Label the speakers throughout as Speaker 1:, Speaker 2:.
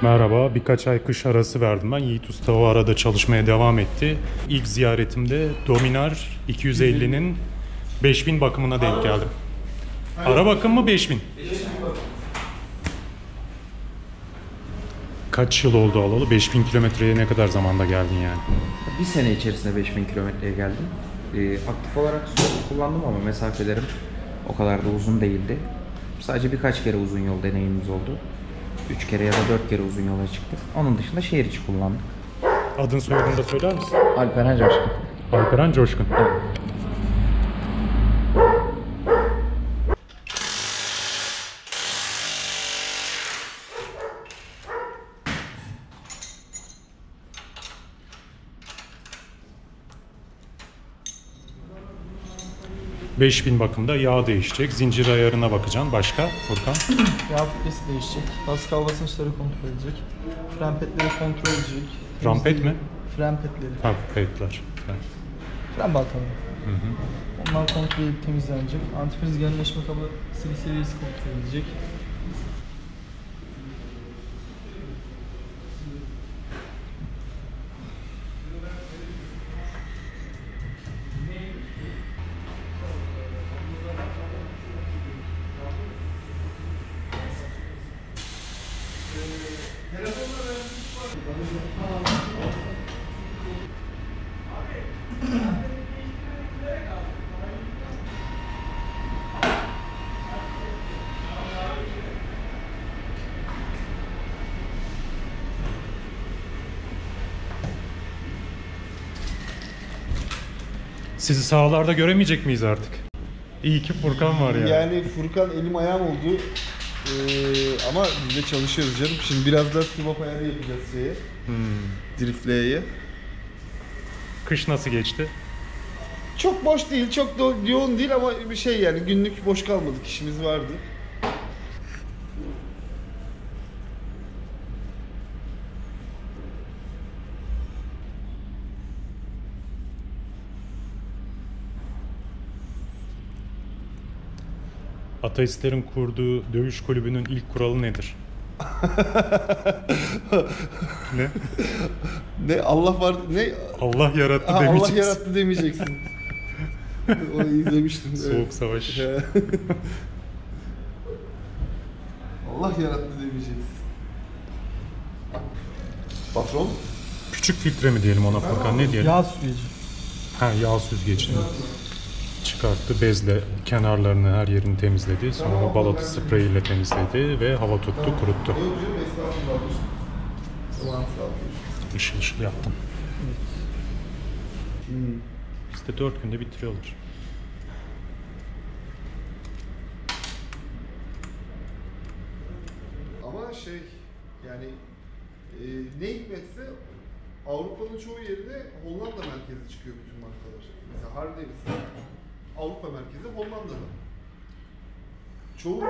Speaker 1: Merhaba, birkaç ay kış arası verdim ben. Yiğit Usta o arada çalışmaya devam etti. İlk ziyaretimde Dominar 250'nin 5000 bakımına denk geldim. Ara bakım mı 5000? Kaç yıl oldu alalı? 5000 kilometreye ne kadar zamanda geldin yani?
Speaker 2: Bir sene içerisinde 5000 kilometreye geldim. Aktif olarak sürekli kullandım ama mesafelerim o kadar da uzun değildi. Sadece birkaç kere uzun yol deneyimimiz oldu. 3 kere ya da 4 kere uzun yola çıktık. Onun dışında şehir içi kullandık.
Speaker 1: Adın soyadını da söyler misin?
Speaker 2: Alperen Coşkun.
Speaker 1: Alperen Coşkun.
Speaker 2: Evet.
Speaker 1: ...5000 bakımda yağ değişecek, zincir ayarına bakacaksın. Başka Furkan?
Speaker 3: Yağ filtresi değişecek, Pascal basınçları kontrol edecek, fren petleri kontrol edecek.
Speaker 1: Rampet mi?
Speaker 3: Fren petleri,
Speaker 1: Ha, petler.
Speaker 3: fren baltaları. Onlar kontrol edip temizlenecek. Antifriz genleşme kabı silsilesi kontrol edecek.
Speaker 1: Sizi sahalarda göremeyecek miyiz artık? İyi ki Furkan var ya.
Speaker 4: Yani Furkan elim ayağım oldu. Ama biz de çalışıyoruz canım. Şimdi biraz daha swap ayarı yapacağız şeye. Driftley'e.
Speaker 1: Kış nasıl geçti?
Speaker 4: Çok boş değil, çok da yoğun değil ama bir şey yani günlük boş kalmadık, işimiz vardı.
Speaker 1: Ateistlerin kurduğu dövüş kulübünün ilk kuralı nedir? Ne?
Speaker 4: Ne Allah var, ne
Speaker 1: Allah yarattı
Speaker 4: Allah
Speaker 1: demeyeceksin.
Speaker 4: yarattı demeyeceksin. Onu izlemiştim.
Speaker 1: Soğuk savaş.
Speaker 4: Allah yarattı demeyeceksin. Patron?
Speaker 1: Küçük filtre mi diyelim ona Furkan, ne diyelim?
Speaker 3: Yağ süreci.
Speaker 1: Ha, yağ süzgecini çıkarttı, bezle kenarlarını, her yerini temizledi. Sonra balata spreyiyle temizledi ve hava tuttu, kuruttu. Işıl ışıl yaptım. İşte 4 günde bitiriyorlar.
Speaker 4: Ama şey yani ne hikmetse Avrupa'nın çoğu yerine Hollanda merkezi çıkıyor bütün markalar. Mesela Harley Davidson Avrupa merkezi Hollanda'da. Çoğu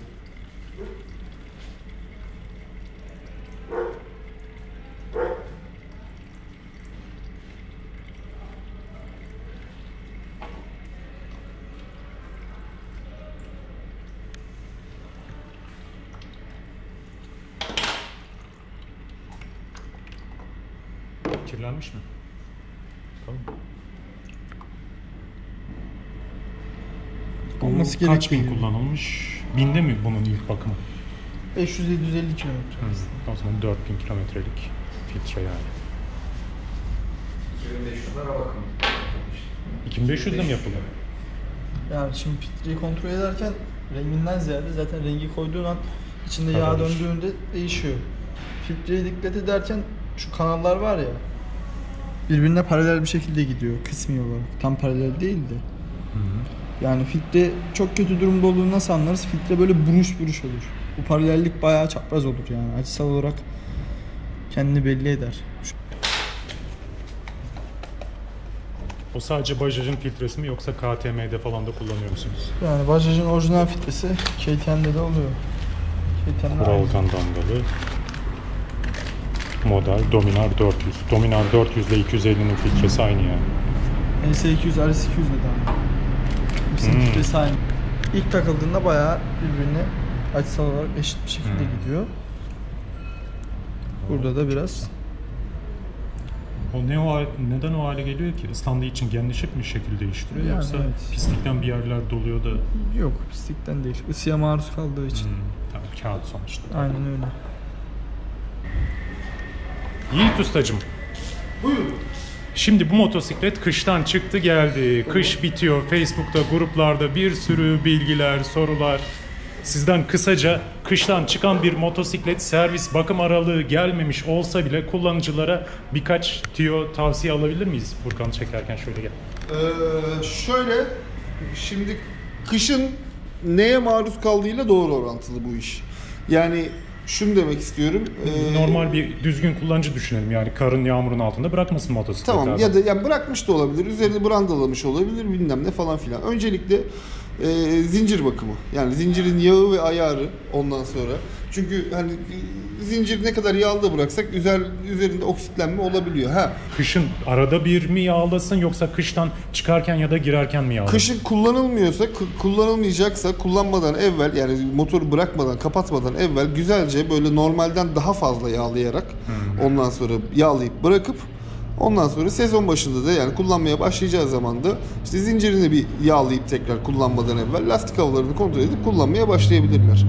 Speaker 1: Kirlenmiş mi? Tamam.
Speaker 3: Olması
Speaker 1: Kaç bin
Speaker 3: gerekiyor.
Speaker 1: kullanılmış? Binde mi bunun ilk bakımı?
Speaker 3: 500-750 kilometre.
Speaker 1: O zaman 4000 kilometrelik filtre yani.
Speaker 2: 2500 lira bakım.
Speaker 1: 2500'de mi yapılıyor?
Speaker 3: Yani şimdi filtreyi kontrol ederken renginden ziyade zaten rengi koyduğun an içinde yağ
Speaker 1: Kararır.
Speaker 3: döndüğünde değişiyor. Filtreye dikkat ederken şu kanallar var ya, birbirine paralel bir şekilde gidiyor kısmi olarak. Tam paralel değil de. Yani filtre çok kötü durumda olduğunu nasıl anlarız? Filtre böyle buruş buruş olur. Bu paralellik bayağı çapraz olur yani. Açısal olarak kendini belli eder.
Speaker 1: O sadece Bajaj'ın filtresi mi yoksa KTM'de falan da kullanıyor musunuz?
Speaker 3: Yani Bajaj'ın orijinal filtresi KTM'de de oluyor. KTM'de aynı.
Speaker 1: Volkan damgalı. Model Dominar 400. Dominar 400 ile 250'nin filtresi aynı yani.
Speaker 3: NS200, RS200 de daha. İkisinin filtresi aynı. İlk takıldığında bayağı birbirine açısal olarak eşit bir şekilde gidiyor. Burada da biraz.
Speaker 1: Neden o hale geliyor ki? Islandığı için genleşip mi şekil değiştiriyor
Speaker 3: Yani
Speaker 1: yoksa
Speaker 3: evet.
Speaker 1: pislikten bir yerler doluyor da
Speaker 3: Yok, pislikten değil. Isıya maruz kaldığı için.
Speaker 1: tamam, kağıt sonuçta.
Speaker 3: Aynen öyle.
Speaker 1: Yiğit Ustacığım,
Speaker 4: Buyurun.
Speaker 1: şimdi bu motosiklet kıştan çıktı geldi. Kış bitiyor. Facebook'ta, gruplarda bir sürü bilgiler, sorular. Sizden kısaca kıştan çıkan bir motosiklet servis bakım aralığı gelmemiş olsa bile kullanıcılara birkaç tüyo tavsiye alabilir miyiz? Furkan'ı çekerken şöyle gel.
Speaker 4: Şöyle, şimdi kışın neye maruz kaldığıyla doğru orantılı bu iş. Yani şunu demek istiyorum.
Speaker 1: Normal bir düzgün kullanıcı düşünelim. Yani karın yağmurun altında bırakmasın motosiklet.
Speaker 4: Tamam, ya da yani bırakmış da olabilir, üzerine brandalamış olabilir, bilmem ne falan filan. Öncelikle zincir bakımı. Yani zincirin yağı ve ayarı ondan sonra. Çünkü hani zincir ne kadar yağlı da bıraksak üzerinde oksitlenme olabiliyor.
Speaker 1: Kışın arada bir mi yağlasın yoksa kıştan çıkarken ya da girerken mi yağlasın?
Speaker 4: Kışın kullanılmıyorsa, kullanılmayacaksa kullanmadan evvel, yani motoru bırakmadan, kapatmadan evvel güzelce böyle normalden daha fazla yağlayarak ondan sonra yağlayıp bırakıp ondan sonra sezon başında da, yani kullanmaya başlayacağı zaman da işte zincirini bir yağlayıp tekrar kullanmadan evvel lastik havalarını kontrol edip kullanmaya başlayabilirler.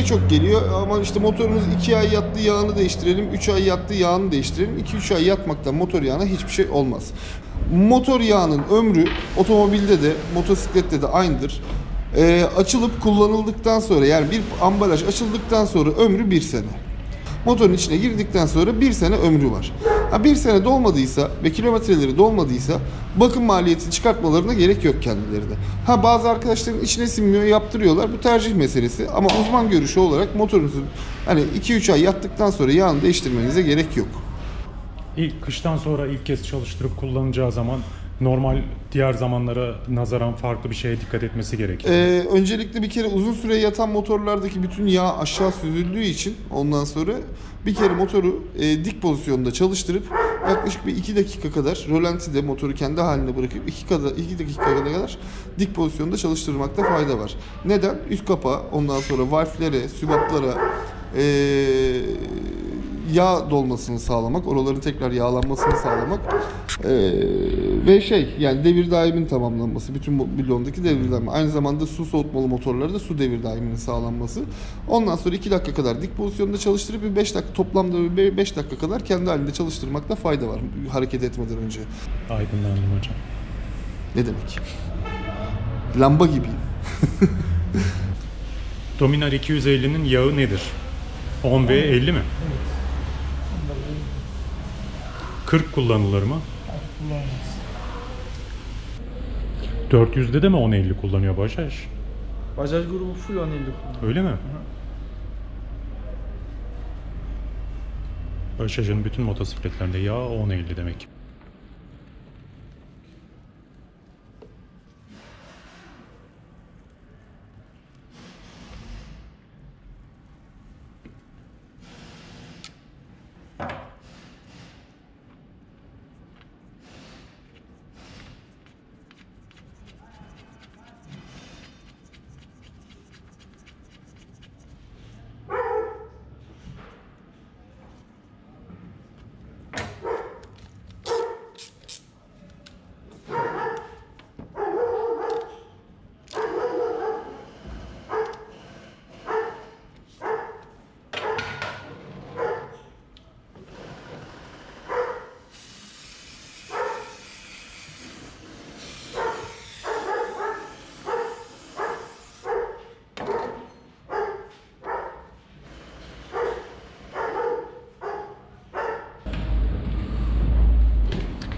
Speaker 4: Çok geliyor ama işte motorumuz 2 ay yattı, yağını değiştirelim, 3 ay yattı, yağını değiştirelim. 2-3 ay yatmaktan motor yağına hiçbir şey olmaz. Motor yağının ömrü otomobilde de motosiklette de aynıdır. Açılıp kullanıldıktan sonra, yani bir ambalaj açıldıktan sonra ömrü 1 sene. Motorun içine girdikten sonra 1 sene ömrü var. 1 sene dolmadıysa ve kilometreleri dolmadıysa bakım maliyeti çıkartmalarına gerek yok kendilerine. Bazı arkadaşların içine sinmiyor, yaptırıyorlar. Bu tercih meselesi ama uzman görüşü olarak motorunuzu hani 2-3 ay yattıktan sonra yağını değiştirmenize gerek yok.
Speaker 1: Kıştan sonra ilk kez çalıştırıp kullanacağı zaman normal diğer zamanlara nazaran farklı bir şeye dikkat etmesi gerekiyor.
Speaker 4: Öncelikle bir kere uzun süre yatan motorlardaki bütün yağ aşağı süzüldüğü için ondan sonra bir kere motoru dik pozisyonda çalıştırıp yaklaşık bir 2 dakika kadar rölantide motoru kendi haline bırakıp 2 dakika kadar dik pozisyonda çalıştırmakta fayda var. Neden? Üst kapağı, ondan sonra valflere, sübaplara yağ dolmasını sağlamak, oraların tekrar yağlanmasını sağlamak ve yani devir daimin tamamlanması, bütün bidondaki devir daimi. Aynı zamanda su soğutmalı motorlarda su devir daiminin sağlanması. Ondan sonra 2 dakika kadar dik pozisyonda çalıştırıp bir 5 dakika, toplamda 5 dakika kadar kendi halinde çalıştırmakta fayda var hareket etmeden önce.
Speaker 1: Aydınlandım hocam.
Speaker 4: Ne demek? Lamba gibiyim.
Speaker 1: Dominar 250'nin yağı nedir? 10 ve 50 mi? 40 kullanılır mı?
Speaker 3: Kullanılmaz.
Speaker 1: 400'de de mi 10-50 kullanıyor Bajaj?
Speaker 3: Bajaj grubu full 1050 kullanıyor.
Speaker 1: Öyle mi? Bajaj'ın bütün motosikletlerinde yağ 10-50 demek.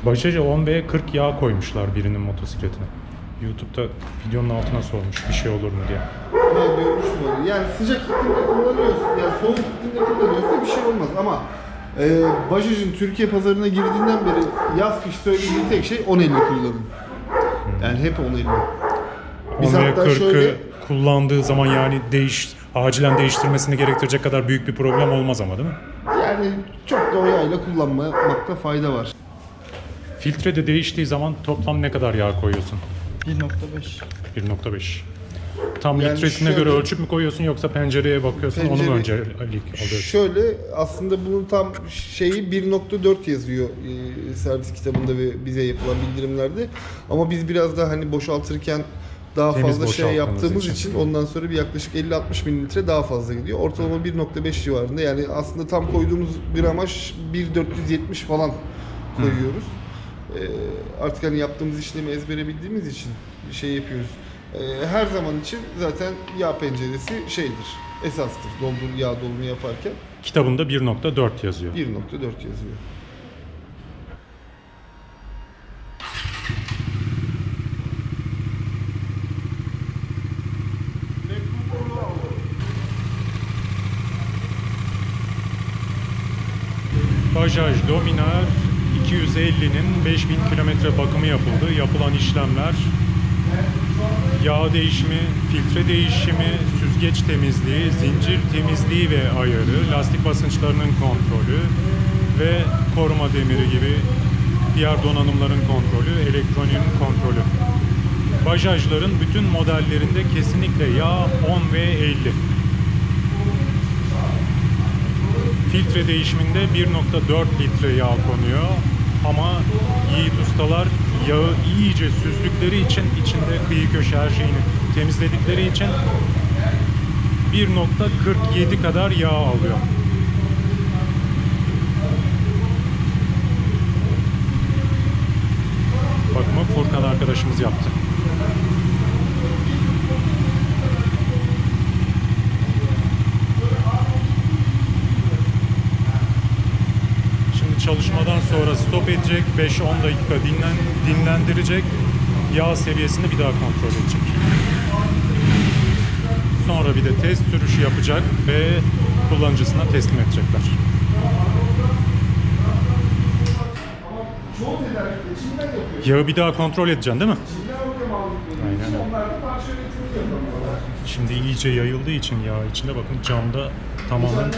Speaker 1: Bajaj'a 10 ve 40 yağ koymuşlar birinin motosikletine. YouTube'da videonun altına sormuş bir şey olur mu diye.
Speaker 4: Ben görmüştüm onu. Yani sıcak iklimde kullanıyorsun, yani soğuk iklimde kullanıyorsa bir şey olmaz ama Bajaj'ın Türkiye pazarına girdiğinden beri yaz kış söylediği tek şey 1050 kullanın. Yani hep 1050.
Speaker 1: 10 ve 40'ı kullandığı zaman yani acilen değiştirmesini gerektirecek kadar büyük bir problem olmaz ama değil mi?
Speaker 4: Yani çok da o yağıyla kullanmakta fayda var.
Speaker 1: Filtre de değiştiği zaman toplam ne kadar yağ koyuyorsun?
Speaker 3: 1.5.
Speaker 1: 1.5. Tam
Speaker 4: Yani
Speaker 1: litresine
Speaker 4: şöyle-
Speaker 1: göre ölçüp mü koyuyorsun yoksa pencereye bakıyorsun onu mu
Speaker 4: Pencere-
Speaker 1: öncelik alıyorsun?
Speaker 4: Şöyle aslında bunun tam şeyi 1.4 yazıyor servis kitabında ve bize yapılan bildirimlerde. Ama biz biraz daha hani boşaltırken daha
Speaker 1: Temiz
Speaker 4: fazla şey
Speaker 1: boşaltmanız
Speaker 4: yaptığımız
Speaker 1: için.
Speaker 4: için ondan sonra bir yaklaşık 50-60 mililitre daha fazla gidiyor. Ortalama 1.5 civarında. Yani aslında tam koyduğumuz gramaj 1.470 falan koyuyoruz. Artık hani yaptığımız işlemi ezbere bildiğimiz için bir şey yapıyoruz. Her zaman için zaten yağ penceresi şeydir, esastır yağ dolumu yaparken
Speaker 1: Kitabında 1.4 yazıyor.
Speaker 4: 1.4 yazıyor.
Speaker 1: Bajaj Dominar 250'nin 5000 kilometre bakımı yapıldı. Yapılan işlemler yağ değişimi, filtre değişimi, süzgeç temizliği, zincir temizliği ve ayarı, lastik basınçlarının kontrolü ve koruma demiri gibi diğer donanımların kontrolü, elektroniğin kontrolü. Bajajların bütün modellerinde kesinlikle yağ 10 ve 50. Filtre değişiminde 1.4 litre yağ konuyor ama yiğit ustalar yağı iyice süzdükleri için içinde kıyı köşe her şeyini temizledikleri için 1.47 kadar yağ alıyor. Bakımı Furkan arkadaşımız yaptı. Çalışmadan sonra stop edecek, 5-10 dakika dinlendirecek, yağ seviyesini bir daha kontrol edecek. Sonra bir de test sürüşü yapacak ve kullanıcısına teslim edecekler. Yağı bir daha kontrol edeceksin değil mi? Aynen. Şimdi iyice yayıldığı için yağ içinde bakın camda tamamen